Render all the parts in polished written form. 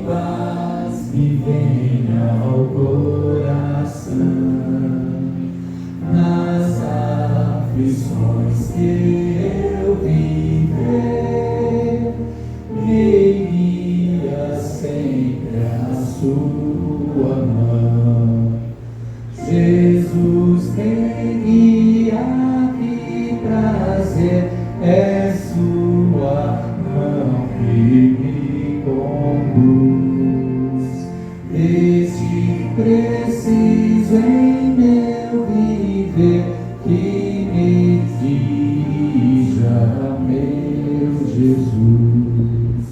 paz me venha ao coração, nas aflições que eu viver, me guia sempre a sua mão. Jesus, quem guia, que prazer é sua mão que me conduz. Desde preciso em meu viver, que me dirija, meu Jesus.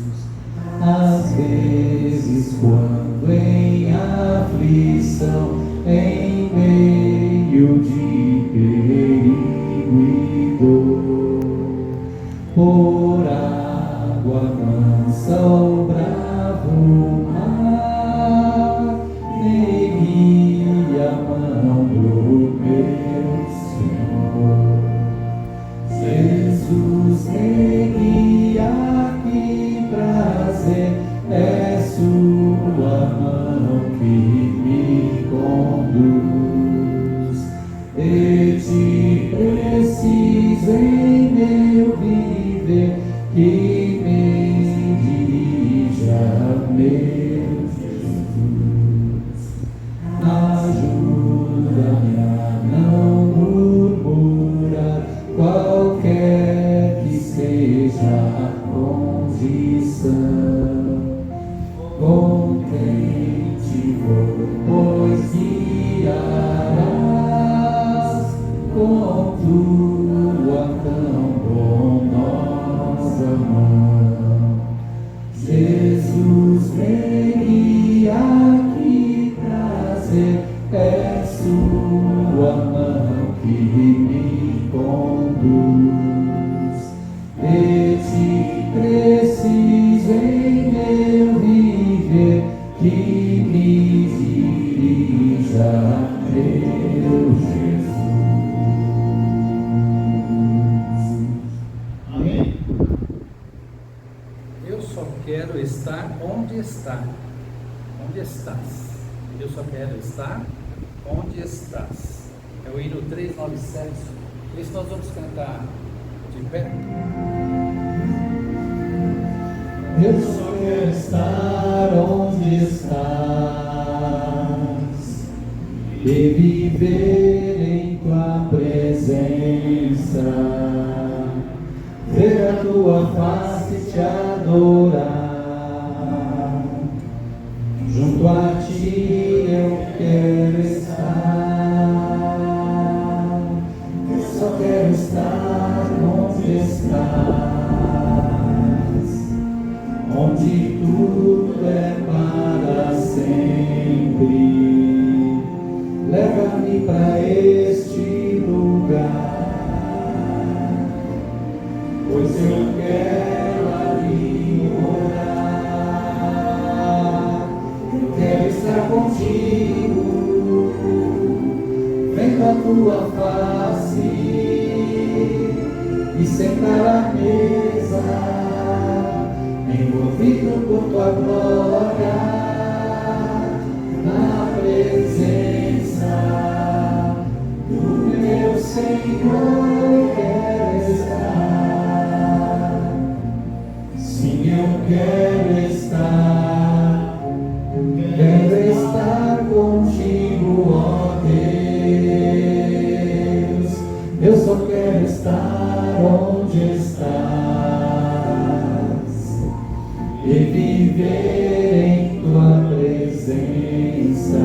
Às vezes, quando em aflição, em meio de perigo e dor, por água mansa ou bravo mar, neguei a mão do meu Senhor. Jesus, neguei, que prazer é sua mão que me conduz. De ti preciso em meu viver, que me dirija, meu Jesus. Ajuda-me a não murmurar, qualquer que seja a condição. Contente vou, pois guiarás com tua tão bondosa mão. Jesus, me guia, que prazer é sua mão que me conduz. De ti preciso em meu viver, que me dirija, meu Jesus. Amém? Eu só quero estar onde está. Onde estás? Eu só quero estar onde estás. É o hino 397. Isso nós vamos cantar de pé. Eu só quero estar onde estás e viver em tua presença, ver a tua face e te adorar. Junto a ti eu quero estar. Eu só quero estar onde estás, onde tudo é para sempre. Leva-me para este lugar, pois eu quero ali morar. Eu quero estar contigo, vendo a tua face e sentar à mesa, envolvido por tua glória, na presença do meu Senhor eu quero estar. Sim, eu quero estar contigo, ó Deus. Eu só quero estar onde estás e viver em tua presença,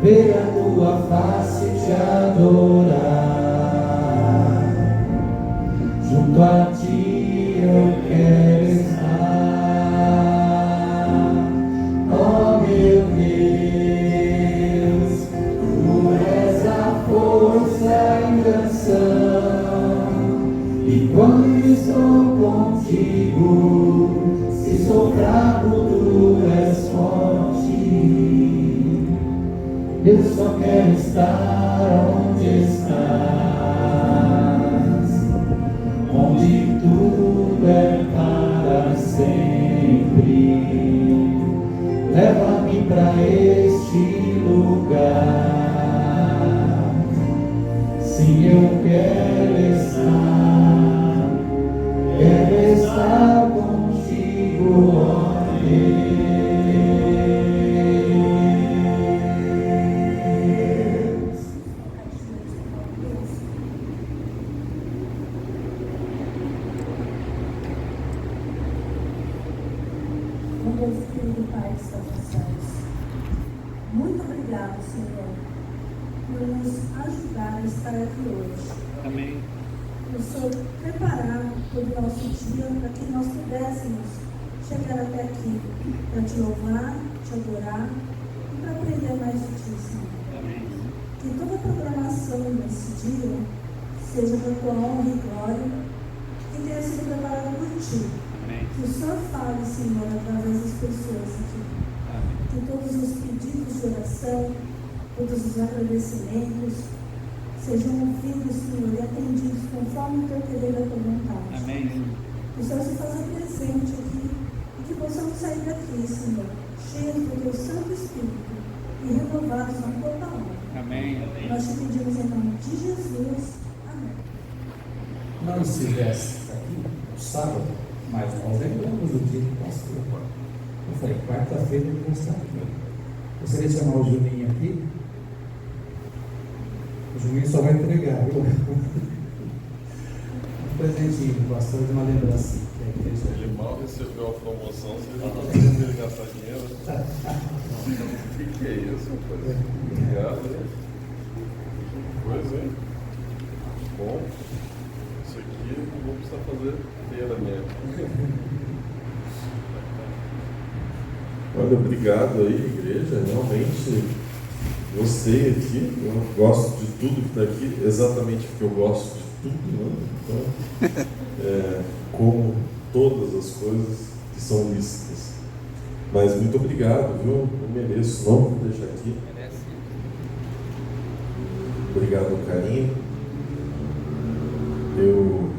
ver a tua face e te adorar. Junto a ti eu quero estar. Oh meu Deus, tu és a força e canção, e quando estou contigo, se sou fraco, tu és forte. Eu só quero estar onde estás, onde tudo é para sempre. leva-me para este lugar. Se eu quero estar contigo, ó Deus, querido Pai que está nos céus, muito obrigado, Senhor, por nos ajudar a estar aqui hoje. Amém. Por Senhor preparar todo o nosso dia para que nós pudéssemos chegar até aqui, para te louvar, te adorar e para aprender mais de ti, Senhor. Amém. Que toda a programação nesse dia seja para a tua honra e glória, que tenha sido preparada por ti. Amém. Que o Senhor fale, Senhor, através das pessoas aqui. Amém. Que todos os pedidos de oração, todos os agradecimentos sejam ouvidos, Senhor, e atendidos conforme o teu querer e a tua vontade. Amém. Que o Senhor se faça presente aqui e que possamos sair daqui, Senhor, cheios do teu Santo Espírito e renovados na tua palavra. Amém. Amém. Nós te pedimos em nome de Jesus. Amém. não estivesse aqui no sábado, mas nós lembramos do dia que passou. Eu falei, quarta-feira eu vou estar aqui. Gostaria de chamar o Juninho aqui. O Juninho só vai entregar, viu? Um presentinho do pastor de uma lembrancinha. Ele mal recebeu a promoção, você já está fazendo ele gastar dinheiro. O que é isso, rapaz? Obrigado, hein? Pois é. Bom, isso aqui eu não vou precisar fazer feira mesmo. Olha, obrigado aí, igreja. Realmente gostei aqui. Eu gosto de tudo que está aqui, exatamente porque eu gosto de tudo, né? Então, como todas as coisas que são lícitas. Mas muito obrigado, viu? Eu mereço, não vou deixar aqui. Merece. Obrigado pelo carinho. Eu,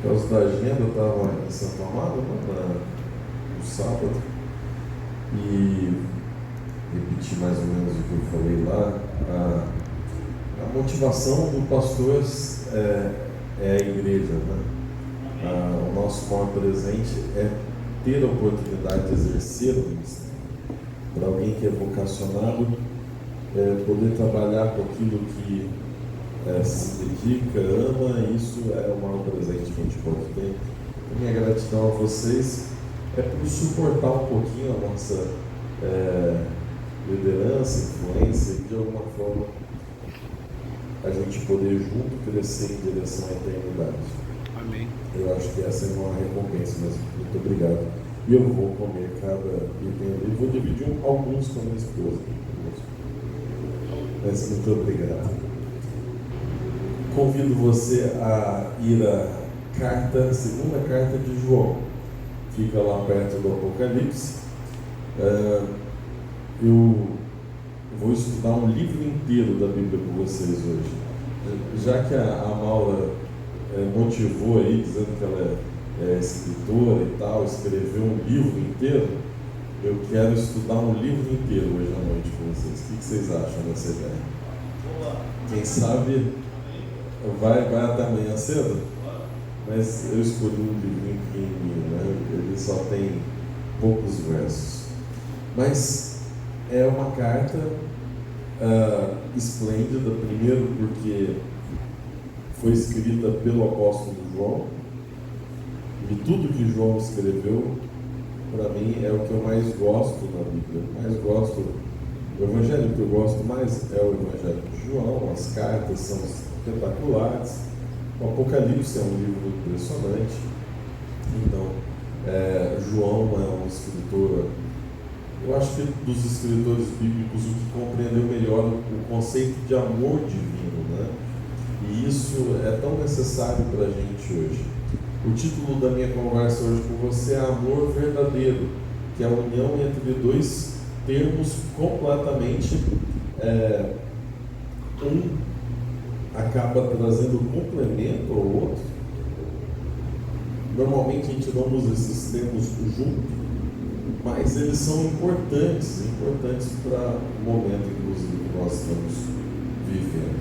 por causa da agenda, eu estava em Santo Amaro, né, no sábado, e repeti mais ou menos o que eu falei lá. A motivação do pastor é a igreja, né? O nosso maior presente é ter a oportunidade de exercer o ministério. Para alguém que é vocacionado, poder trabalhar com aquilo que se dedica, ama, isso é o maior presente que a gente pode ter. A minha gratidão a vocês é por suportar um pouquinho a nossa liderança, influência, e de alguma forma a gente poder junto crescer em direção à eternidade. Amém. Eu acho que essa é uma recompensa, mas muito obrigado. E eu vou comer cada item ali, vou dividir alguns com a minha esposa. Mas muito obrigado. Convido você a ir à segunda carta de João. Fica lá perto do Apocalipse. Eu vou estudar um livro inteiro da Bíblia com vocês hoje. Já que a Maura motivou aí, dizendo que ela é escritora e tal, escreveu um livro inteiro, eu quero estudar um livro inteiro hoje à noite com vocês. O que vocês acham dessa ideia? Quem sabe vai até amanhã cedo? Mas eu escolhi um livrinho pequenininho, né? Ele só tem poucos versos. Mas é uma carta esplêndida, primeiro porque foi escrita pelo apóstolo João, e tudo que João escreveu, para mim, é o que eu mais gosto na Bíblia. O evangelho que eu gosto mais é o evangelho de João. As cartas são espetaculares. O Apocalipse é um livro impressionante. Então, João é um escritor, eu acho que dos escritores bíblicos, o que compreendeu melhor o conceito de amor divino, né? E isso é tão necessário para a gente hoje. O título da minha conversa hoje com você é Amor Verdadeiro, que é a união entre dois termos completamente, um acaba trazendo complemento ao outro, Normalmente a gente não usa esses termos junto, mas eles são importantes para o momento, inclusive, que nós estamos vivendo.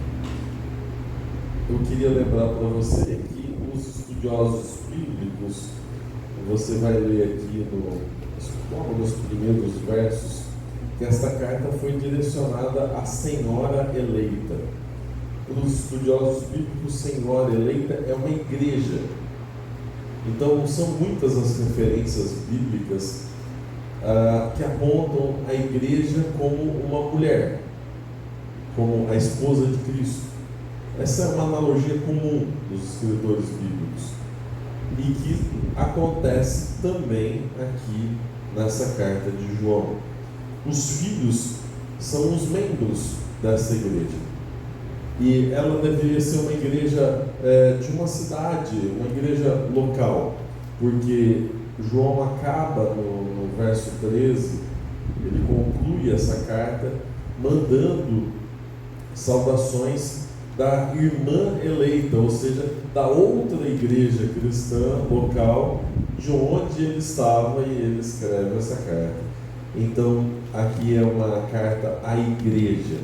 Eu queria lembrar para você que os estudiosos bíblicos, você vai ler aqui nos primeiros versos, que esta carta foi direcionada à Senhora eleita. Para os estudiosos bíblicos, Senhora eleita é uma igreja. Então, são muitas as referências bíblicas que apontam a igreja como uma mulher, como a esposa de Cristo. Essa é uma analogia comum dos escritores bíblicos e que acontece também aqui nessa carta de João. Os filhos são os membros dessa igreja e ela deveria ser uma igreja de uma cidade, uma igreja local, porque João acaba no verso 13, ele conclui essa carta mandando saudações da irmã eleita, ou seja, da outra igreja cristã local de onde ele estava, e ele escreve essa carta. Então, aqui é uma carta à igreja.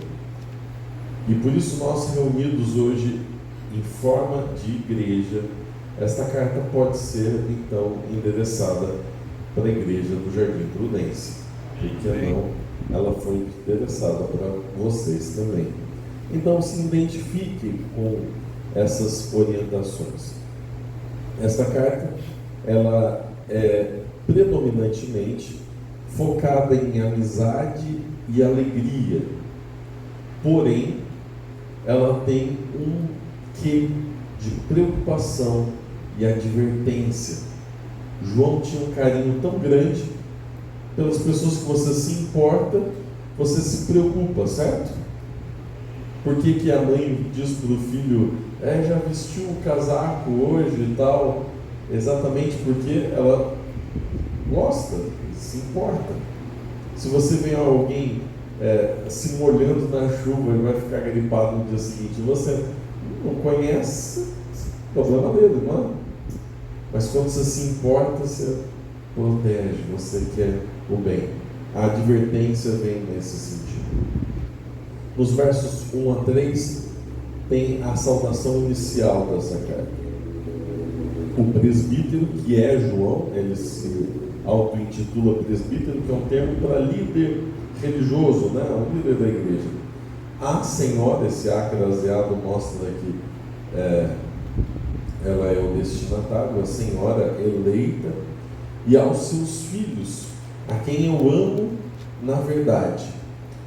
E por isso nós reunidos hoje em forma de igreja, esta carta pode ser então endereçada para a igreja do Jardim Prudência. Porque não, ela foi endereçada para vocês também. Então se identifique com essas orientações. Esta carta, ela é predominantemente focada em amizade e alegria, porém ela tem um quê de preocupação e advertência. João tinha um carinho tão grande pelas pessoas que você se importa, você se preocupa, certo? Por que a mãe diz para o filho, já vestiu o casaco hoje e tal? Exatamente porque ela gosta, se importa. Se você vê alguém se molhando na chuva e vai ficar gripado no dia seguinte, você não conhece, problema dele, não é? Mas quando você se importa, você protege, você quer o bem. A advertência vem nesse sentido. Nos versos 1 a 3 tem a saudação inicial dessa carta. O presbítero, que é João, ele se auto-intitula presbítero, que é um termo para líder religioso, né? Um líder da igreja. A Senhora, esse acraseado mostra que ela é o destinatário, a Senhora eleita, e aos seus filhos, a quem eu amo na verdade.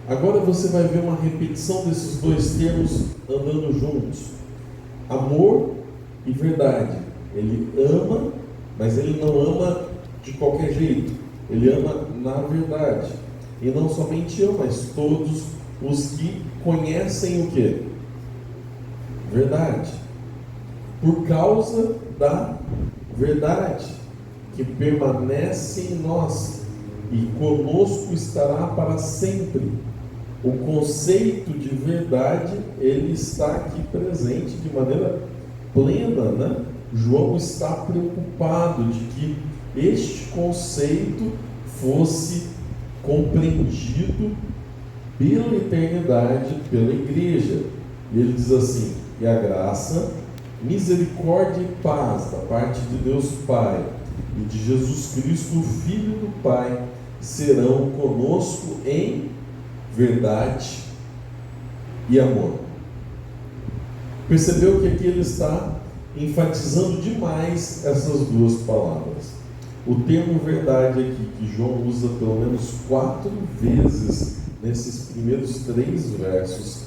Agora você vai ver uma repetição desses dois termos andando juntos: amor e verdade. Ele ama, mas ele não ama de qualquer jeito, ele ama na verdade. E não somente eu, mas todos os que conhecem o quê? Verdade. Por causa da verdade que permanece em nós e conosco estará para sempre. O conceito de verdade, ele está aqui presente de maneira plena, né? João está preocupado de que este conceito fosse compreendido pela eternidade, pela igreja. E ele diz assim: e a graça, misericórdia e paz da parte de Deus Pai e de Jesus Cristo, o Filho do Pai, serão conosco em verdade e amor. Percebeu que aqui ele está enfatizando demais essas duas palavras. O termo verdade aqui, que João usa pelo menos 4 vezes nesses primeiros 3 versos,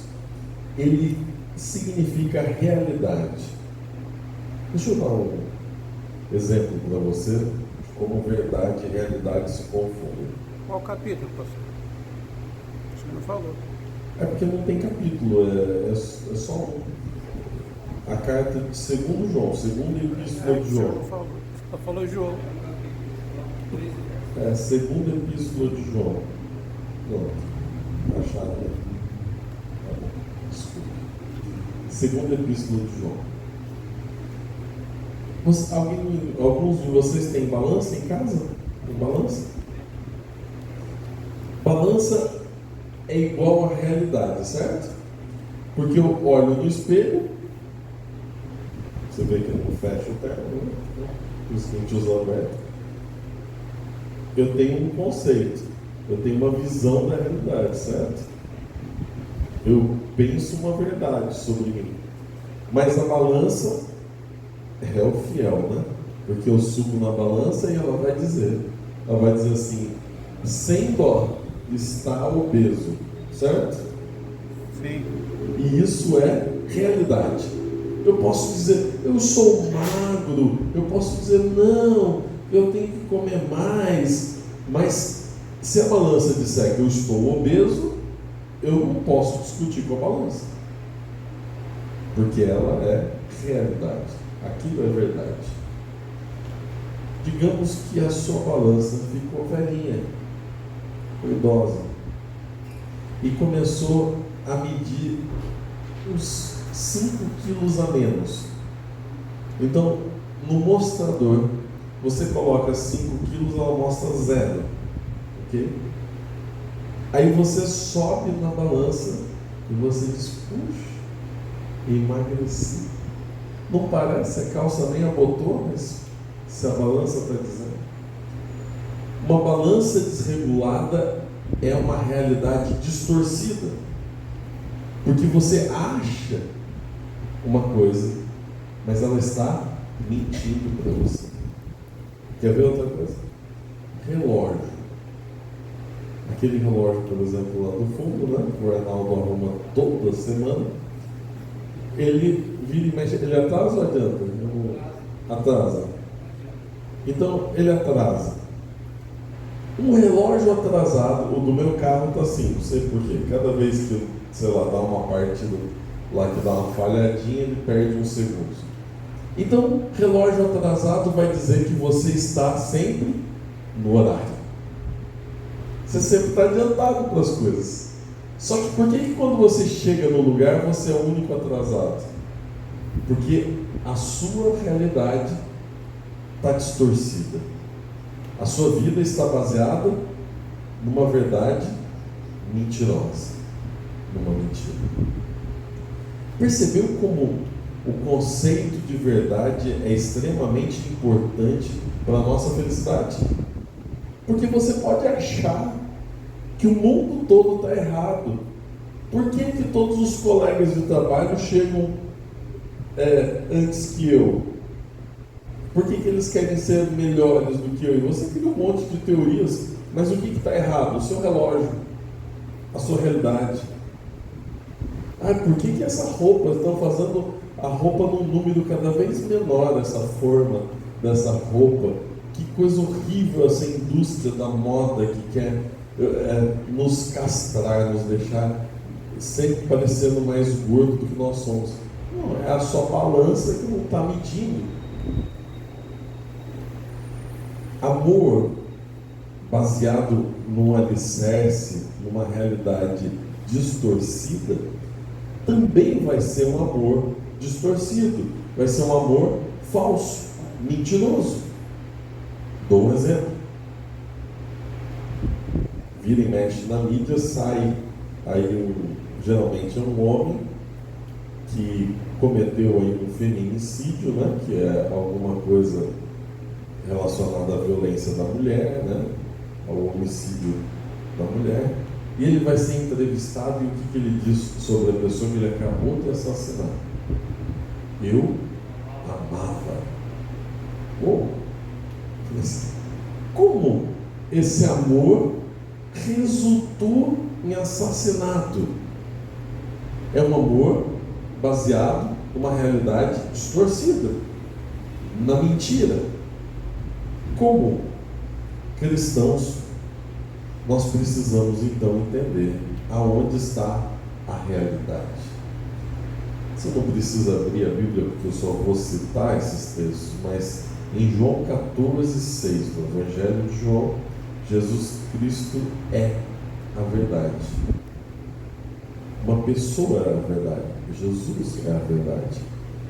ele significa realidade. Deixa eu dar um exemplo para você de como verdade e realidade se confundem. Qual capítulo, pastor? Você não falou. É porque não tem capítulo, é só um. A carta de 2 João, segunda epístola de João. Só falou João. É a segunda epístola de João. Não, acharam, né? Tá bom, desculpa. Segunda epístola de João. Alguns de vocês têm balança em casa? Tem balança? Balança é igual à realidade, certo? Porque eu olho no espelho, você vê que eu não fecho o terno, né? Por isso que a gente usa aberto. Eu tenho um conceito, eu tenho uma visão da realidade, certo? Eu penso uma verdade sobre mim. Mas a balança é o fiel, né? Porque eu subo na balança e ela vai dizer assim, sem dó, está obeso, certo? Sim. E isso é realidade. Eu posso dizer, eu sou magro, eu posso dizer, não, eu tenho que comer mais, mas se a balança disser que eu estou obeso, eu não posso discutir com a balança, porque ela é realidade, aquilo é verdade. Digamos que a sua balança ficou velhinha, ficou idosa, e começou a medir uns 5 quilos a menos. Então, no mostrador, você coloca 5 quilos, ela mostra 0. Ok? Aí você sobe na balança e você diz, puxa, emagreci. Não parece, a calça nem abotou, mas se a balança está dizendo. Uma balança desregulada é uma realidade distorcida. Porque você acha uma coisa, mas ela está mentindo para você. Quer ver outra coisa? Relógio. Aquele relógio, por exemplo, lá do fundo, né? O Arnaldo arruma toda semana. Ele vira e mexe. Ele atrasa ou adianta? Atrasa. Então, ele atrasa. Um relógio atrasado, o do meu carro está assim, não sei porquê. Cada vez que, sei lá, dá uma parte lá que dá uma falhadinha, ele perde uns segundos. Então, relógio atrasado vai dizer que você está sempre no horário. Você sempre está adiantado para as coisas. Só que por que quando você chega no lugar, você é o único atrasado? Porque a sua realidade está distorcida. A sua vida está baseada numa verdade mentirosa. Numa mentira. Percebeu como o conceito de verdade é extremamente importante para a nossa felicidade? Porque você pode achar que o mundo todo está errado. Por que todos os colegas de trabalho chegam antes que eu? Por que eles querem ser melhores do que eu? E você cria um monte de teorias, mas o que está errado? O seu relógio, a sua realidade. Por que essa roupa, estão fazendo a roupa num número cada vez menor, essa forma dessa roupa? Que coisa horrível essa indústria da moda que quer nos castrar, nos deixar sempre parecendo mais gordo do que nós somos. Não, é a sua balança que não está medindo. Amor baseado num alicerce, numa realidade distorcida, também vai ser um amor distorcido, vai ser um amor falso, mentiroso. Dou um exemplo. Vira e mexe na mídia, sai aí geralmente é um homem que cometeu aí um feminicídio, né, que é alguma coisa relacionada à violência da mulher, né, ao homicídio da mulher, e ele vai ser entrevistado e o que ele diz sobre a pessoa que ele acabou de assassinar? Eu amava. Como esse amor resultou em assassinato? É um amor baseado numa realidade distorcida, na mentira. Como cristãos, nós precisamos então entender aonde está a realidade. Você não precisa abrir a Bíblia, porque eu só vou citar esses textos, mas em João 14,6, no Evangelho de João, Jesus Cristo é a verdade. Uma pessoa é a verdade. Jesus é a verdade.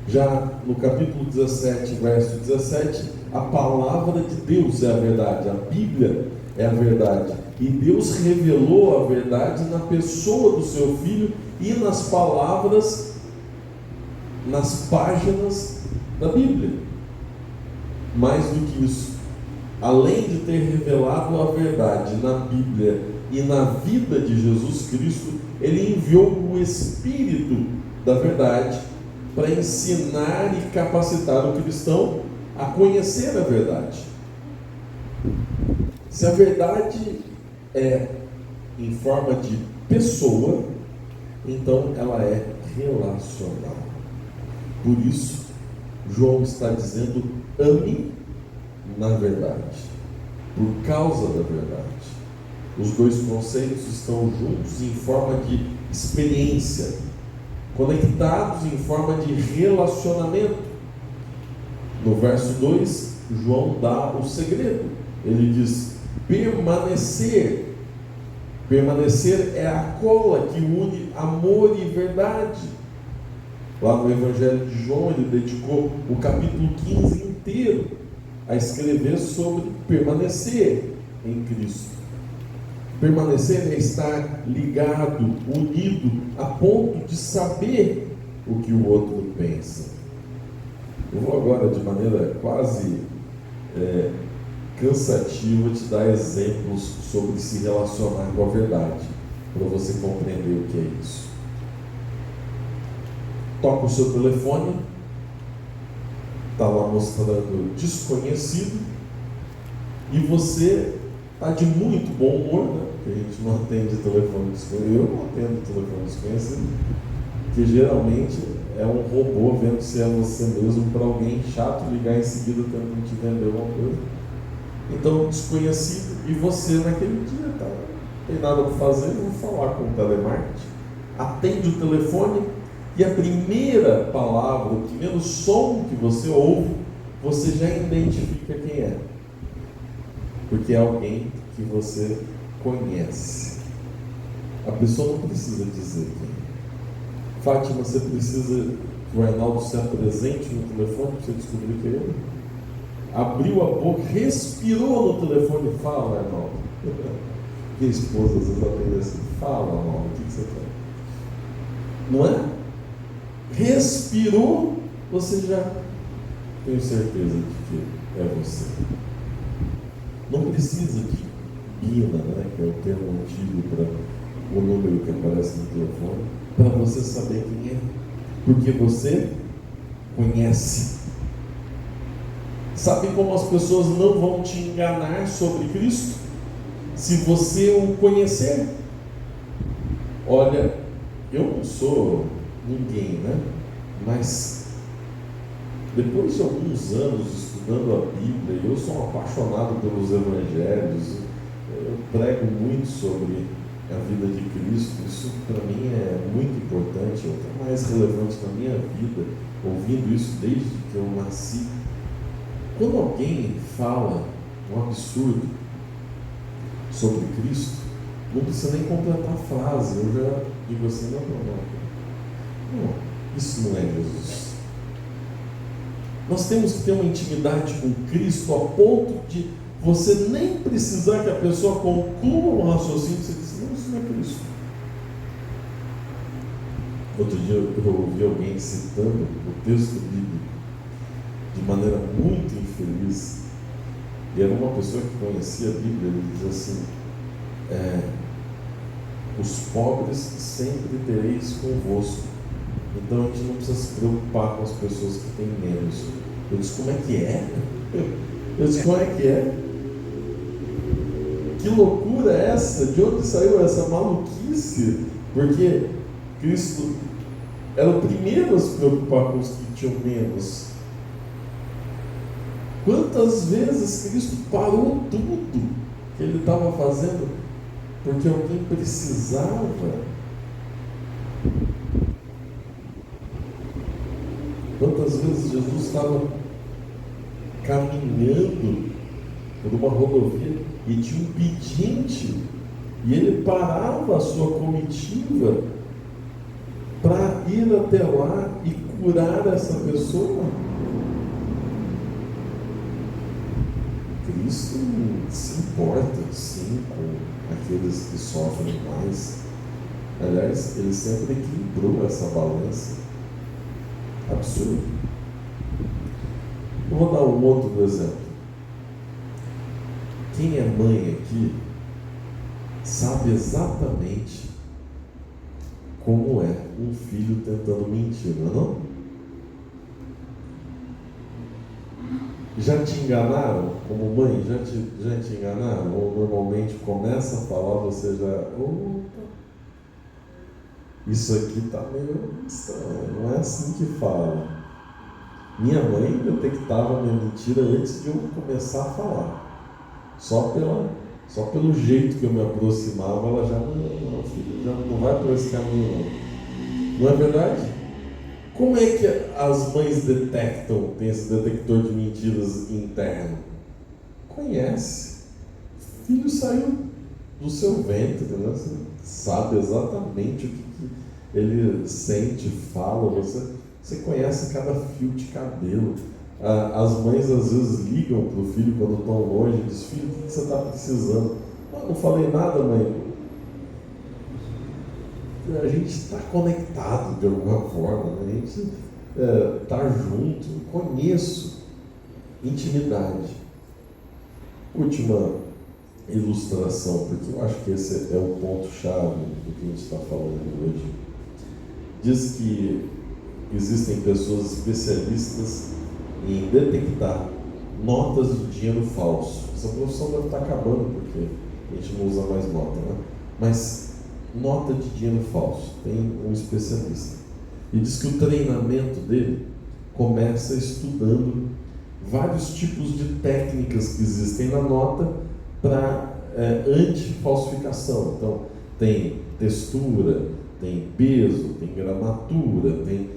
Já no capítulo 17, verso 17, a palavra de Deus é a verdade, a Bíblia é a verdade. E Deus revelou a verdade na pessoa do seu Filho e nas palavras, nas páginas da Bíblia. Mais do que isso, além de ter revelado a verdade na Bíblia e na vida de Jesus Cristo, Ele enviou o Espírito da verdade para ensinar e capacitar o cristão a conhecer a verdade. Se a verdade é em forma de pessoa, então ela é relacional. Por isso, João está dizendo: ame na verdade, por causa da verdade. Os dois conceitos estão juntos em forma de experiência, conectados em forma de relacionamento. No verso 2, João dá o segredo. Ele diz: permanecer. Permanecer é a cola que une amor e verdade. Lá no Evangelho de João, ele dedicou o capítulo 15 inteiro a escrever sobre permanecer em Cristo. Permanecer é estar ligado, unido, a ponto de saber o que o outro pensa. Eu vou agora, de maneira quase cansativa, te dar exemplos sobre se relacionar com a verdade, para você compreender o que é isso. Toca o seu telefone, está lá mostrando desconhecido, e você está de muito bom humor, né? Porque a gente não atende telefone desconhecido. Eu não atendo telefone desconhecido, que geralmente é um robô vendo se é você mesmo, para alguém chato ligar em seguida tentando te vender alguma coisa. Então, desconhecido, e você naquele dia tá, não tem nada para fazer, vou falar com o telemarketing. Atende o telefone, e a primeira palavra, o primeiro som que você ouve, você já identifica quem é, porque é alguém que você conhece. A pessoa não precisa dizer quem é. Fátima, você precisa que o Arnaldo se apresente no telefone para você descobrir que é ele? Abriu a boca, respirou no telefone, fala, Arnaldo. Que esposa às vezes aprende assim: fala, Arnaldo, o que você quer? Não é? Respirou, você já tem certeza de que é você. Não precisa de BINA, né, que é o termo antigo para o número que aparece no telefone, para você saber quem é, porque você conhece. Sabe como as pessoas não vão te enganar sobre Cristo? Se você o conhecer. Olha, eu não sou ninguém, né? Mas depois de alguns anos estudando a Bíblia, eu sou um apaixonado pelos Evangelhos, eu prego muito sobre a vida de Cristo. Isso para mim é muito importante, é o que é mais relevante na minha vida, ouvindo isso desde que eu nasci. Quando alguém fala um absurdo sobre Cristo, não precisa nem completar a frase, eu já digo assim: não, isso não é Jesus. Nós temos que ter uma intimidade com Cristo a ponto de você nem precisar que a pessoa conclua um raciocínio, você diz: não, isso não é Cristo. Outro dia eu ouvi alguém citando o texto bíblico de maneira muito infeliz, e era uma pessoa que conhecia a Bíblia. Ele diz assim: os pobres sempre tereis convosco, então a gente não precisa se preocupar com as pessoas que têm menos. Eu disse: como é que é? Eu disse: como é que é? Que loucura é essa? De onde saiu essa maluquice? Porque Cristo era o primeiro a se preocupar com os que tinham menos. Quantas vezes Cristo parou tudo que ele estava fazendo porque alguém precisava? Quantas vezes Jesus estava caminhando por uma rodovia e tinha um pedinte, e ele parava a sua comitiva para ir até lá e curar essa pessoa. Cristo se importa, sim, com aqueles que sofrem mais. Aliás, ele sempre equilibrou essa balança. Absurdo. Eu vou dar um outro exemplo. Quem é mãe aqui sabe exatamente como é um filho tentando mentir, não é não? Já te enganaram como mãe? Já te enganaram? Ou normalmente começa a falar, você já... Opa, isso aqui está meio estranho, não é assim que fala. Minha mãe detectava a minha mentira antes de eu começar a falar. Só pelo jeito que eu me aproximava, ela já não, filho, já não vai por esse caminho não. Não é verdade? Como é que as mães detectam, tem esse detector de mentiras interno? Conhece. O filho saiu do seu ventre, né? Você sabe exatamente o que ele sente, fala, você conhece cada fio de cabelo. As mães às vezes ligam para o filho quando estão longe e dizem: filho, o que você está precisando? Não falei nada, mãe. A gente está conectado de alguma forma, né? A gente está junto, conheço, intimidade. Última ilustração, porque eu acho que esse é o ponto-chave do que a gente está falando hoje. Diz que existem pessoas especialistas em detectar notas de dinheiro falso. Essa profissão deve estar acabando porque a gente não usa mais nota, né? Mas nota de dinheiro falso, tem um especialista. E diz que o treinamento dele começa estudando vários tipos de técnicas que existem na nota para anti-falsificação. Então, tem textura, tem peso, tem gramatura, tem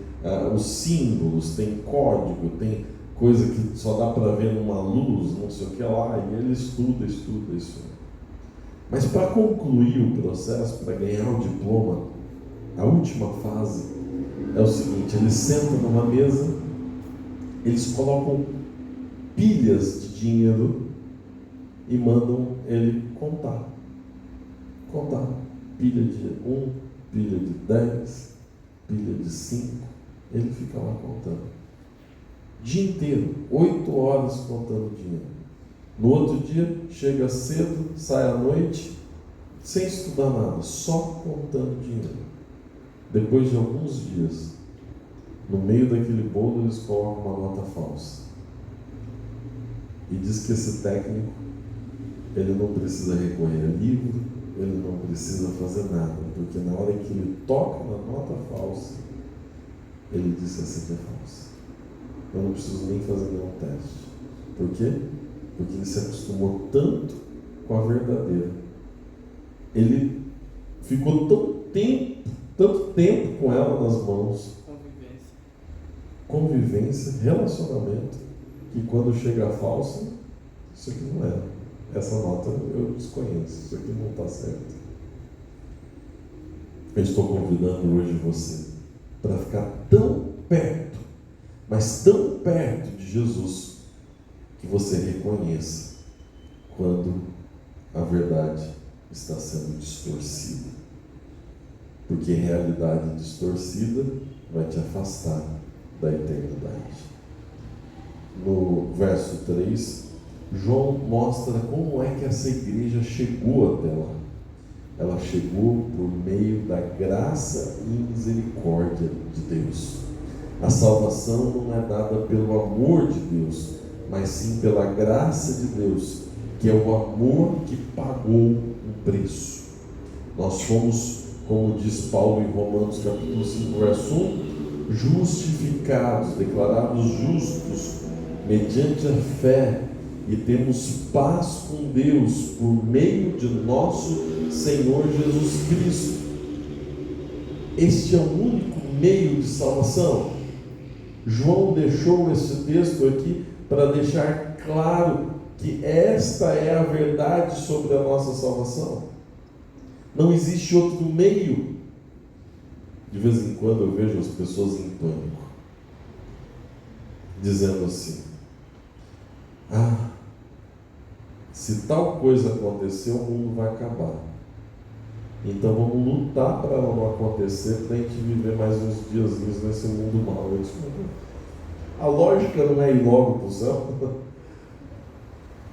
os símbolos, tem código, tem coisa que só dá para ver numa luz, não sei o que lá, e ele estuda isso. Mas para concluir o processo, para ganhar o diploma, a última fase é o seguinte: eles sentam numa mesa, eles colocam pilhas de dinheiro e mandam ele contar. Pilha de 1, pilha de 10, pilha de 5, ele fica lá contando. Dia inteiro, 8 horas contando dinheiro. No outro dia, chega cedo, sai à noite, sem estudar nada, só contando dinheiro. Depois de alguns dias, no meio daquele bolo, eles colocam uma nota falsa. E diz que esse técnico, ele não precisa recorrer a livro, ele não precisa fazer nada, porque na hora que ele toca na nota falsa, ele diz que essa aqui é falsa. Eu não preciso nem fazer nenhum teste. Por quê? Porque ele se acostumou tanto com a verdadeira. Ele ficou tanto tempo com ela nas mãos. Convivência, relacionamento, que quando chega a falsa, isso aqui não é. Essa nota eu desconheço, isso aqui não está certo. Eu estou convidando hoje você para ficar tão perto, mas tão perto de Jesus, que você reconheça quando a verdade está sendo distorcida. Porque realidade distorcida vai te afastar da eternidade. No verso 3, João mostra como é que essa igreja chegou até lá. Ela chegou por meio da graça e misericórdia de Deus. A salvação não é dada pelo amor de Deus, mas sim pela graça de Deus, que é o amor que pagou um preço. Nós fomos, como diz Paulo em Romanos capítulo 5, verso 1, justificados, declarados justos, mediante a fé, e temos paz com Deus por meio de nosso Senhor Jesus Cristo. Este é o único meio de salvação. João deixou esse texto aqui para deixar claro que esta é a verdade sobre a nossa salvação. Não existe outro meio. De vez em quando eu vejo as pessoas em pânico. dizendo assim: se tal coisa acontecer, o mundo vai acabar. Então vamos lutar para ela não acontecer, para a gente viver mais uns diazinhos nesse mundo mau. Eu disse, a lógica não é ir logo para o céu?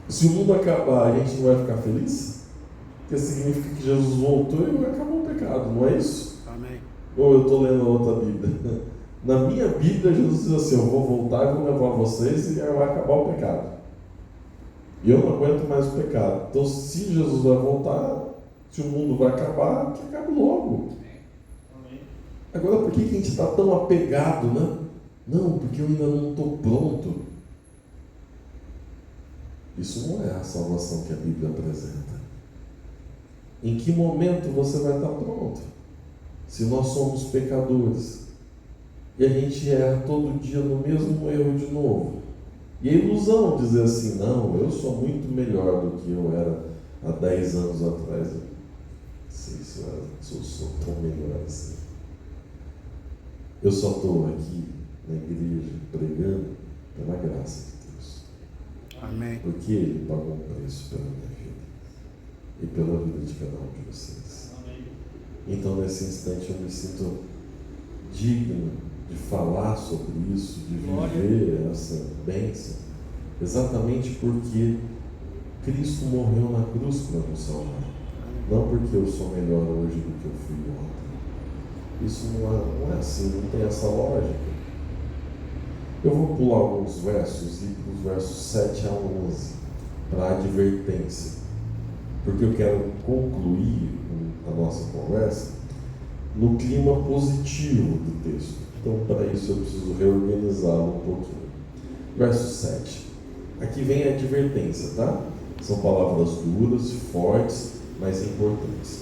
Se o mundo acabar, a gente não vai ficar feliz? Porque significa que Jesus voltou e acabou o pecado, não é isso? Amém. Ou eu estou lendo outra Bíblia? Na minha Bíblia, Jesus diz assim: eu vou voltar e vou levar vocês e vai acabar o pecado. E eu não aguento mais o pecado. Então, se Jesus vai voltar, se o mundo vai acabar, que acabe logo. Amém. Agora, por que a gente está tão apegado, né? Não, porque eu ainda não estou pronto. Isso não é a salvação que a Bíblia apresenta. Em que momento você vai estar pronto? Se nós somos pecadores e a gente erra todo dia no mesmo erro de novo. E a ilusão dizer assim: não, eu sou muito melhor do que eu era há 10 anos atrás. Eu não sei se eu sou tão melhor assim. Eu só estou aqui na igreja pregando pela graça de Deus. Amém. Porque Ele pagou um preço pela minha vida e pela vida de cada um de vocês. Amém. Então, nesse instante, eu me sinto digno de falar sobre isso, de viver essa bênção, exatamente porque Cristo morreu na cruz para nos salvar. Não porque eu sou melhor hoje do que eu fui ontem. Isso não é assim, não tem essa lógica. Eu vou pular alguns versos e ir para os versos 7 a 11, para a advertência, porque eu quero concluir a nossa conversa no clima positivo do texto. Então, para isso, eu preciso reorganizá-lo um pouquinho. Verso 7. Aqui vem a advertência, tá? São palavras duras, fortes, mas importantes.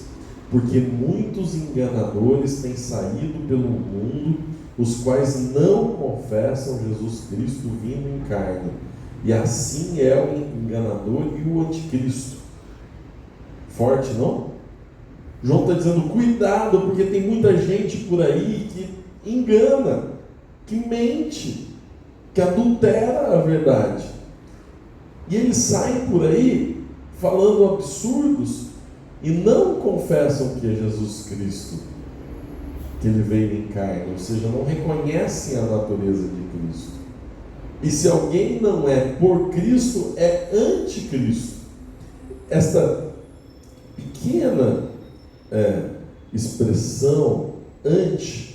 Porque muitos enganadores têm saído pelo mundo, os quais não confessam Jesus Cristo vindo em carne. E assim é o enganador e o anticristo. Forte, não? João está dizendo: cuidado, porque tem muita gente por aí que engana, que mente, que adultera a verdade. E eles saem por aí falando absurdos e não confessam que é Jesus Cristo, que Ele veio em carne, ou seja, não reconhecem a natureza de Cristo. E se alguém não é por Cristo, é anticristo. Esta pequena expressão anti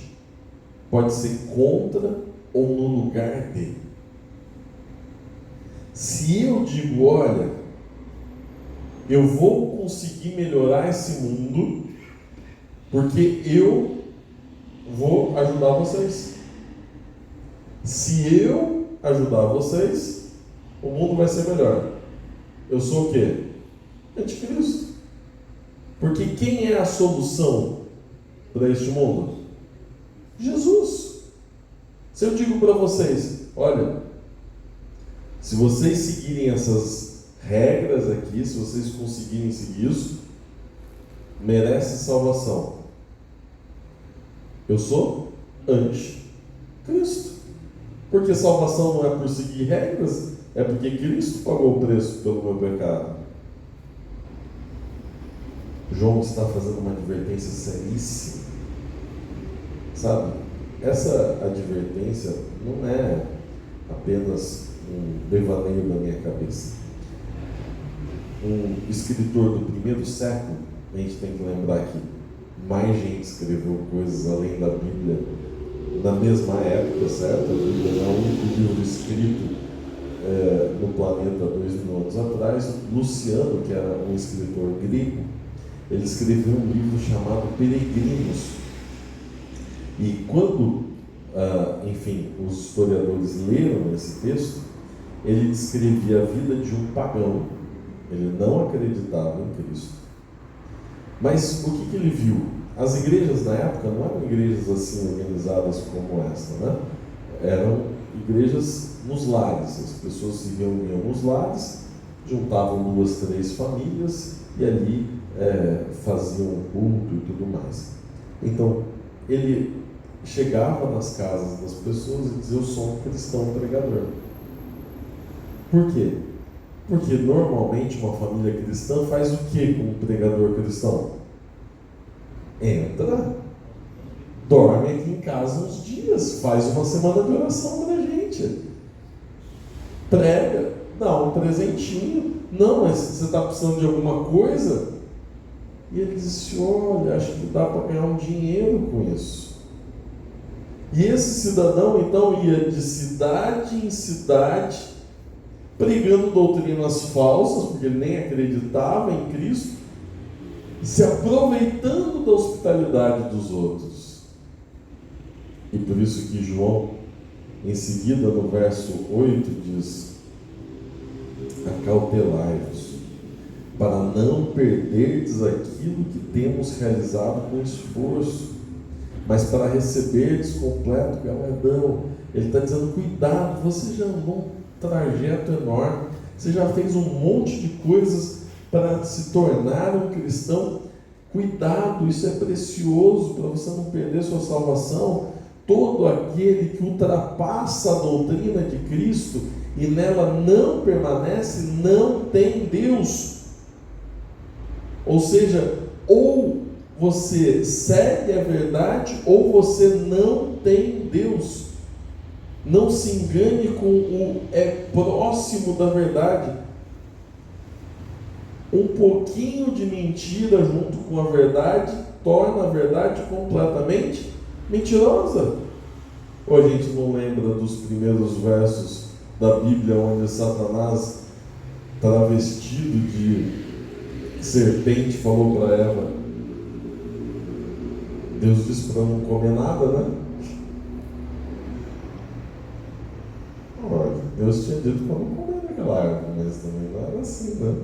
pode ser contra ou no lugar de. Se eu digo: olha, eu vou conseguir melhorar esse mundo porque eu vou ajudar vocês. Se eu ajudar vocês, o mundo vai ser melhor. Eu sou o quê? Anticristo. Porque quem é a solução para este mundo? Jesus. Se eu digo para vocês: olha, se vocês seguirem essas regras aqui, se vocês conseguirem seguir isso, merece salvação. Eu sou anticristo. Porque salvação não é por seguir regras, é porque Cristo pagou o preço pelo meu pecado. João está fazendo uma advertência seríssima. Sabe? Essa advertência não é apenas um devaneio da minha cabeça. Um escritor do primeiro século, a gente tem que lembrar que mais gente escreveu coisas além da Bíblia na mesma época, certo? A Bíblia não é o único livro escrito no planeta 2000 anos atrás. Luciano, que era um escritor grego, ele escreveu um livro chamado Peregrinos. E quando, os historiadores leram esse texto, ele descrevia a vida de um pagão. Ele não acreditava em Cristo. Mas o que ele viu? As igrejas na época não eram igrejas assim organizadas como essa, né? Eram igrejas nos lares. As pessoas se reuniam nos lares, juntavam 2, 3 famílias e ali faziam culto e tudo mais. Então, ele chegava nas casas das pessoas e dizia: eu sou um cristão pregador. Por quê? Porque normalmente uma família cristã faz o que com um pregador cristão? Entra, dorme aqui em casa uns dias, faz uma semana de oração pra gente, prega, dá um presentinho. Não, mas você está precisando de alguma coisa? E ele disse: olha, acho que dá para ganhar um dinheiro com isso. E esse cidadão então ia de cidade em cidade, pregando doutrinas falsas, porque ele nem acreditava em Cristo, se aproveitando da hospitalidade dos outros. E por isso que João, em seguida, no verso 8, diz: acautelai-vos, para não perderdes aquilo que temos realizado com esforço, mas para receberdes completo galardão. Ele está dizendo: cuidado, você já andou um trajeto enorme, você já fez um monte de coisas para se tornar um cristão. Cuidado, isso é precioso para você não perder sua salvação. Todo aquele que ultrapassa a doutrina de Cristo e nela não permanece, não tem Deus. Ou seja, ou você segue a verdade, ou você não tem Deus. Não se engane com o é próximo da verdade. Um pouquinho de mentira junto com a verdade torna a verdade completamente mentirosa. Ou a gente não lembra dos primeiros versos da Bíblia, onde Satanás, travestido de serpente, falou para Eva: Deus disse para não comer nada, né? Olha, Deus tinha dito para não comer naquela árvore, mas também não era assim, né?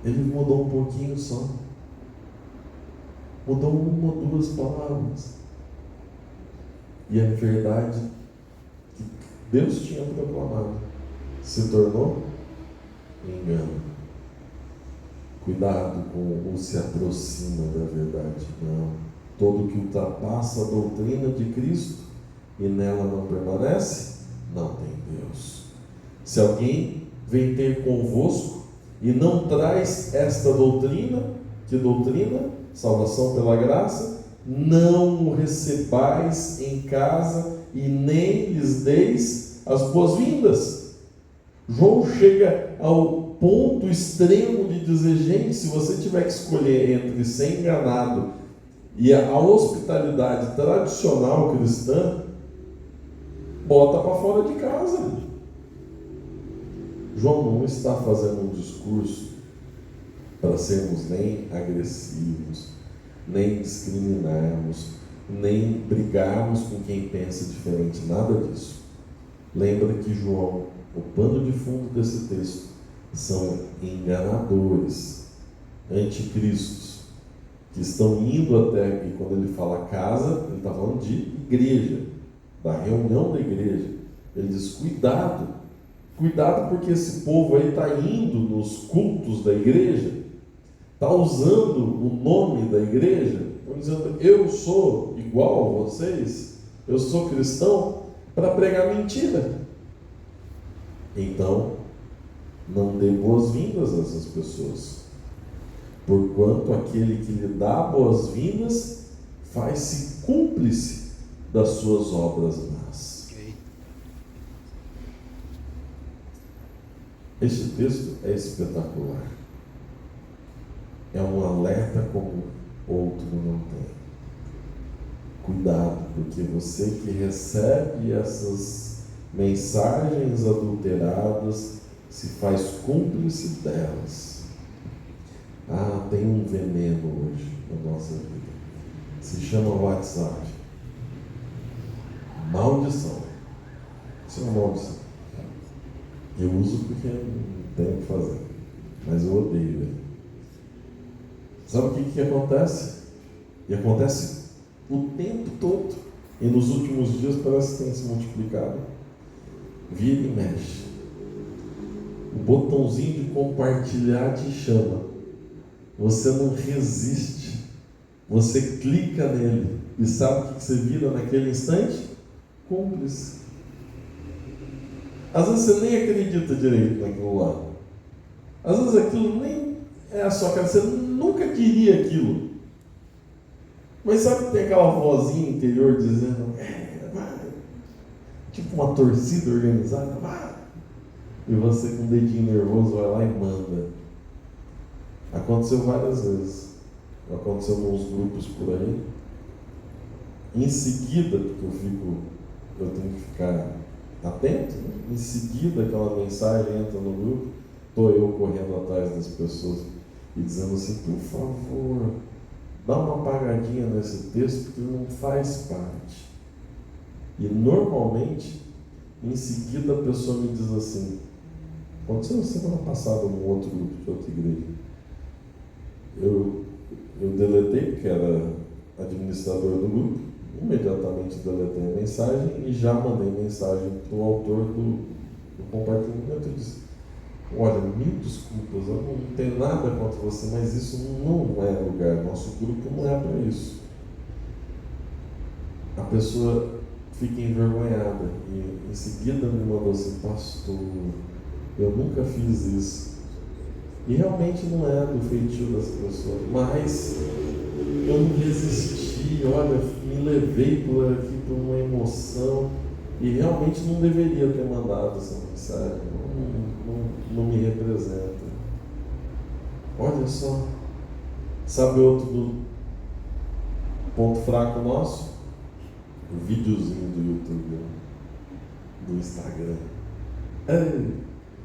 Ele mudou um pouquinho só. Mudou uma ou duas palavras. E a verdade que Deus tinha proclamado se tornou engano. Cuidado com o se aproxima da verdade. Não. Todo que ultrapassa a doutrina de Cristo e nela não permanece, não tem Deus. Se alguém vem ter convosco e não traz esta doutrina, que doutrina? Salvação pela graça, não o recebais em casa e nem lhes deis as boas-vindas. João chega ao ponto extremo de dizer: gente, se você tiver que escolher entre ser enganado e a hospitalidade tradicional cristã, bota para fora de casa. João não está fazendo um discurso para sermos nem agressivos, nem discriminarmos, nem brigarmos com quem pensa diferente, nada disso. Lembra que João, o pano de fundo desse texto, são enganadores, anticristos, que estão indo até, e quando ele fala casa, ele está falando de igreja, da reunião da igreja. Ele diz: cuidado, cuidado, porque esse povo aí está indo nos cultos da igreja, está usando o nome da igreja, dizendo: eu sou igual a vocês, eu sou cristão, para pregar mentira. Então, não dê boas-vindas a essas pessoas, porquanto aquele que lhe dá boas-vindas faz-se cúmplice das suas obras más. Este texto é espetacular. É um alerta como outro não tem. Cuidado, porque você que recebe essas mensagens adulteradas se faz cúmplice delas. Ah, tem um veneno hoje na nossa vida. Se chama WhatsApp. Maldição. Isso é uma maldição. Eu uso porque não tenho o que fazer, mas eu odeio ele. Sabe o que acontece? E acontece o tempo todo, e nos últimos dias parece que tem se multiplicado. Vira e mexe. O botãozinho de compartilhar te chama. Você não resiste. Você clica nele. E sabe o que você vira naquele instante? Cúmplice. Às vezes você nem acredita direito naquilo lá. Às vezes aquilo nem é a sua cara, você nunca diria aquilo. Mas sabe que tem aquela vozinha interior dizendo, vai. Tipo uma torcida organizada, vai. E você com o dedinho nervoso vai lá e manda. Aconteceu várias vezes. Aconteceu nos grupos por aí. Em seguida, porque eu tenho que ficar atento, né? Em seguida aquela mensagem entra no grupo, estou eu correndo atrás das pessoas e dizendo assim, por favor, dá uma apagadinha nesse texto porque não faz parte. E normalmente, em seguida a pessoa me diz assim, aconteceu semana passada num outro grupo de outra igreja. Eu deletei, porque era administrador do grupo, imediatamente deletei a mensagem e já mandei mensagem para o autor do compartilhamento. Eu disse, olha, mil desculpas, eu não tenho nada contra você, mas isso não é lugar, nosso grupo não é para isso. A pessoa fica envergonhada e em seguida me mandou assim, pastor, eu nunca fiz isso. E realmente não é do feitio das pessoas, mas eu não resisti, olha, me levei por aqui por uma emoção e realmente não deveria ter mandado essa mensagem, não me representa. Olha só, sabe outro ponto fraco nosso? O videozinho do YouTube, do Instagram.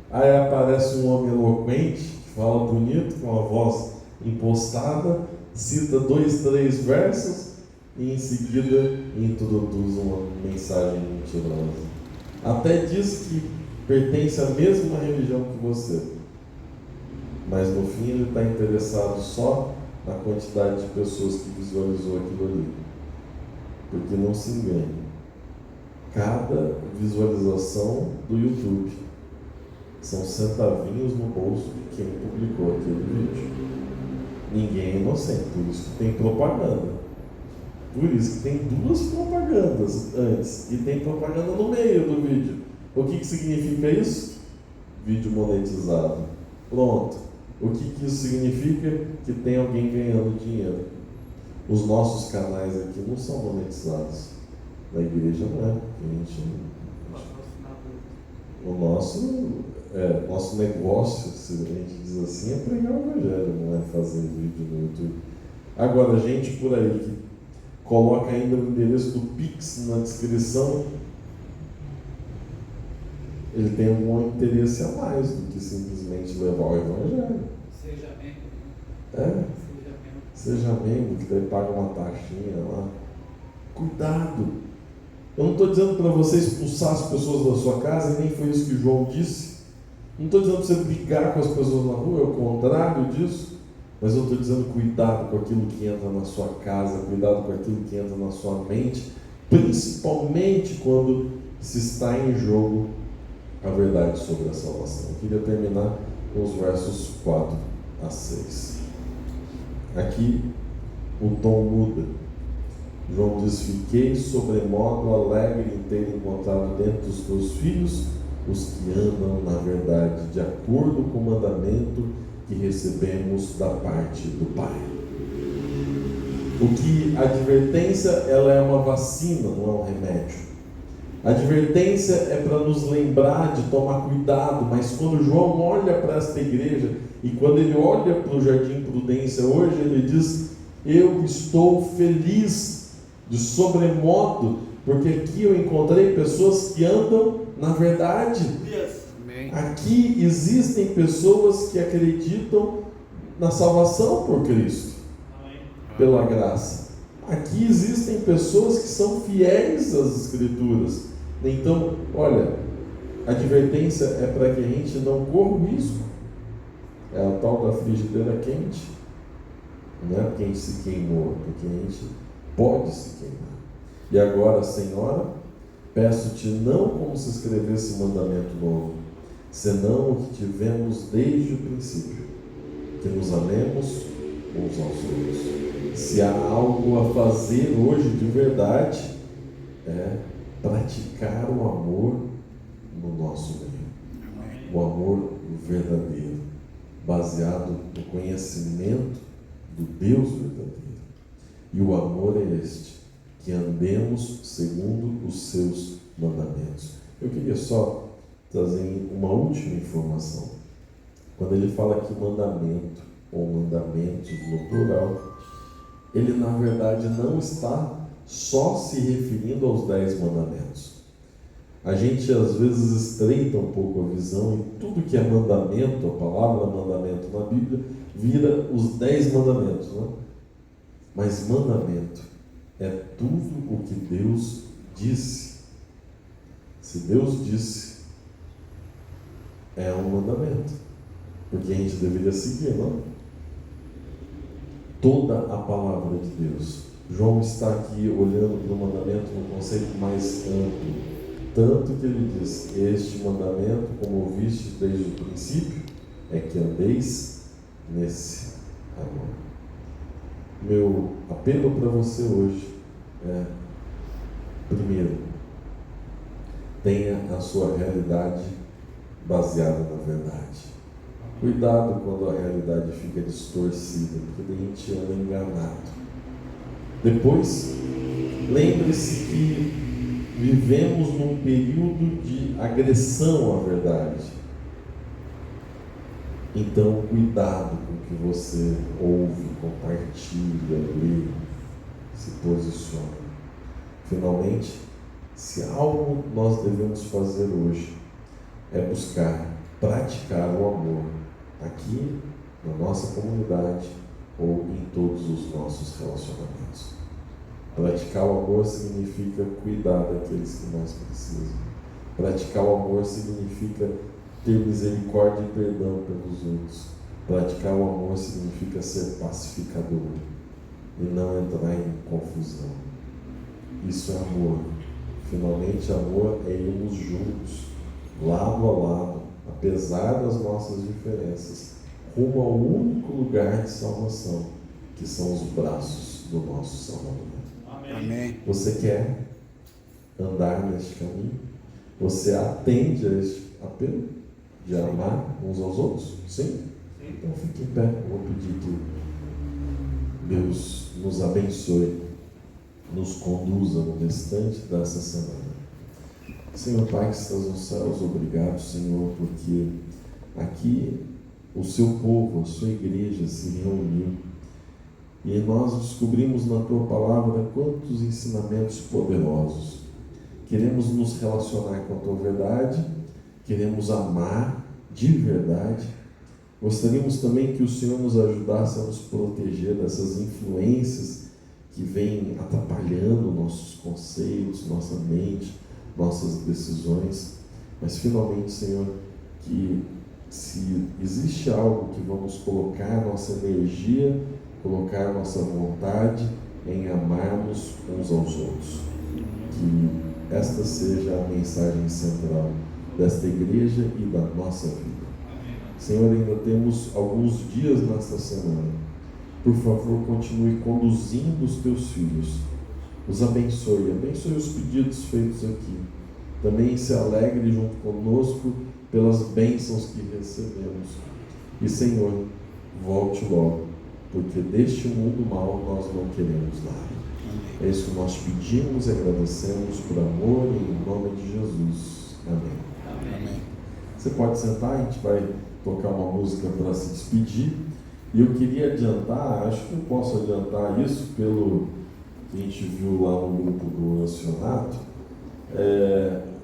Aí aparece um homem eloquente, fala bonito, com a voz impostada, cita 2, 3 versos e em seguida introduz uma mensagem mentirosa. Até diz que pertence à mesma religião que você, mas no fim ele está interessado só na quantidade de pessoas que visualizou aquilo ali. Porque não se engane, cada visualização do YouTube são centavinhos no bolso de quem publicou aquele vídeo. Ninguém é inocente, por isso que tem propaganda. Por isso que tem 2 propagandas antes e tem propaganda no meio do vídeo. O que significa isso? Vídeo monetizado. Pronto. O que isso significa? Que tem alguém ganhando dinheiro. Os nossos canais aqui não são monetizados. Na igreja não é. O nosso negócio, se a gente diz assim, é pregar o evangelho, não é fazer vídeo no YouTube. Agora, gente por aí que coloca ainda o endereço do Pix na descrição, ele tem um interesse a mais do que simplesmente levar o evangelho. Seja membro. Seja membro, que daí paga uma taxinha lá. Cuidado! Eu não estou dizendo para você expulsar as pessoas da sua casa, e nem foi isso que João disse. Não estou dizendo para você brigar com as pessoas na rua, é o contrário disso. Mas eu estou dizendo cuidado com aquilo que entra na sua casa, cuidado com aquilo que entra na sua mente, principalmente quando se está em jogo a verdade sobre a salvação. Eu queria terminar com os versos 4 a 6. Aqui o tom muda. João diz, fiquei sobremodo alegre em ter encontrado dentro dos teus filhos os que andam na verdade, de acordo com o mandamento que recebemos da parte do Pai. O que a advertência, ela é uma vacina, não é um remédio. A advertência é para nos lembrar de tomar cuidado, mas quando João olha para esta igreja e quando ele olha para o Jardim Prudência hoje, ele diz, eu estou feliz de sobremodo, porque aqui eu encontrei pessoas que andam na verdade. Aqui existem pessoas que acreditam na salvação por Cristo, pela graça. Aqui existem pessoas que são fiéis às Escrituras. Então, olha, a advertência é para que a gente não corra o risco. É a tal da frigideira quente. Não é porque a gente se queimou, porque a gente pode se queimar. E agora, Senhora, peço-te não como se escrevesse mandamento novo, senão o que tivemos desde o princípio, que nos amemos uns aos outros. Se há algo a fazer hoje de verdade, é praticar o amor no nosso meio. O amor verdadeiro, baseado no conhecimento do Deus verdadeiro. E o amor é este, que andemos segundo os seus mandamentos. Eu queria só trazer uma última informação. Quando ele fala aqui mandamento, ou mandamentos no plural, ele na verdade não está só se referindo aos 10 mandamentos. A gente às vezes estreita um pouco a visão e tudo que é mandamento, a palavra mandamento na Bíblia, vira os 10 mandamentos, né? Mas mandamento é tudo o que Deus disse. Se Deus disse, é um mandamento, porque a gente deveria seguir, não? Toda a palavra de Deus. João está aqui olhando para o mandamento no conceito mais amplo, tanto que ele diz: este mandamento, como ouviste desde o princípio, é que andeis nesse amor. Meu apelo para você hoje é: primeiro, tenha a sua realidade baseada na verdade. Cuidado quando a realidade fica distorcida, porque a gente anda enganado. Depois, lembre-se que vivemos num período de agressão à verdade. Então, cuidado com o que você ouve, compartilha, lê, se posiciona. Finalmente, se algo nós devemos fazer hoje é buscar praticar o amor aqui na nossa comunidade ou em todos os nossos relacionamentos. Praticar o amor significa cuidar daqueles que mais precisam. Praticar o amor significa ter misericórdia e perdão pelos outros. Praticar o amor significa ser pacificador e não entrar em confusão. Isso é amor. Finalmente, amor é irmos juntos, lado a lado, apesar das nossas diferenças, rumo ao único lugar de salvação, que são os braços do nosso Salvador. Amém. Você quer andar neste caminho? Você atende a este apelo de amar uns aos outros? Sim? Então fique em pé. Eu vou pedir que Deus nos abençoe, nos conduza no restante dessa semana. Senhor Pai que estás nos céus, obrigado, Senhor, porque aqui o seu povo, a sua igreja se reuniu e nós descobrimos na tua palavra quantos ensinamentos poderosos. Queremos nos relacionar com a tua verdade, queremos amar de verdade. Gostaríamos também que o Senhor nos ajudasse a nos proteger dessas influências que vêm atrapalhando nossos conceitos, nossa mente, nossas decisões. Mas finalmente, Senhor, que se existe algo que vamos colocar nossa energia, colocar nossa vontade em amarmos uns aos outros, que esta seja a mensagem central desta igreja e da nossa vida. Senhor, ainda temos alguns dias nesta semana. Por favor, continue conduzindo os teus filhos. Os abençoe os pedidos feitos aqui. Também se alegre junto conosco pelas bênçãos que recebemos. E, Senhor, volte logo, porque deste mundo mal nós não queremos nada. É isso que nós pedimos e agradecemos por amor e em nome de Jesus. Amém. Amém. Você pode sentar, a gente vai tocar uma música para se despedir. E eu queria adiantar, acho que eu posso adiantar isso pelo que a gente viu lá no grupo do Acionato.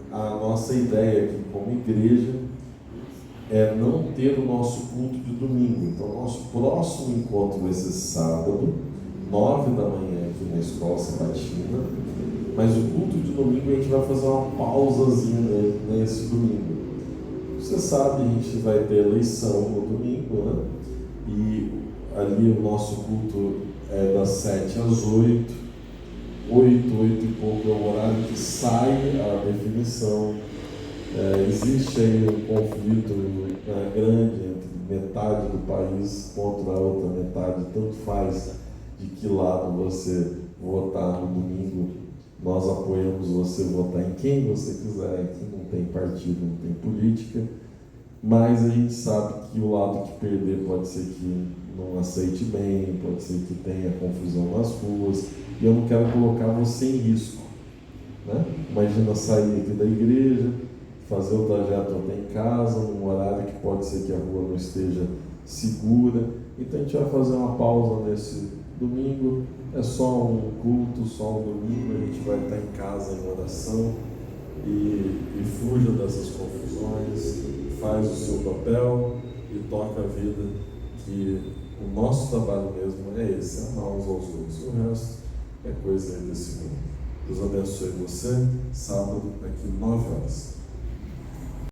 A nossa ideia aqui como igreja é não ter o nosso culto de domingo. Então, nosso próximo encontro vai ser sábado, 9 da manhã aqui na Escola Sabatina. Mas o culto de domingo a gente vai fazer uma pausazinha nesse domingo. Você sabe, a gente vai ter eleição no domingo, né? E ali o nosso culto é das 7 às 8. 8 e pouco é o horário que sai a definição. Existe aí um conflito grande entre metade do país contra a outra metade, tanto faz de que lado você votar no domingo. Nós apoiamos você votar em quem você quiser, aqui não tem partido, não tem política, mas a gente sabe que o lado que perder pode ser que não aceite bem, pode ser que tenha confusão nas ruas, e eu não quero colocar você em risco, né? Imagina sair aqui da igreja, fazer o trajeto até em casa, num horário que pode ser que a rua não esteja segura. Então a gente vai fazer uma pausa nesse domingo, é só um culto, só um domingo, a gente vai estar em casa em oração e fuja dessas confusões, faz o seu papel e toca a vida, que o nosso trabalho mesmo é esse, amar uns aos outros. O resto é coisa desse mundo. Deus abençoe você, sábado, aqui 9 horas.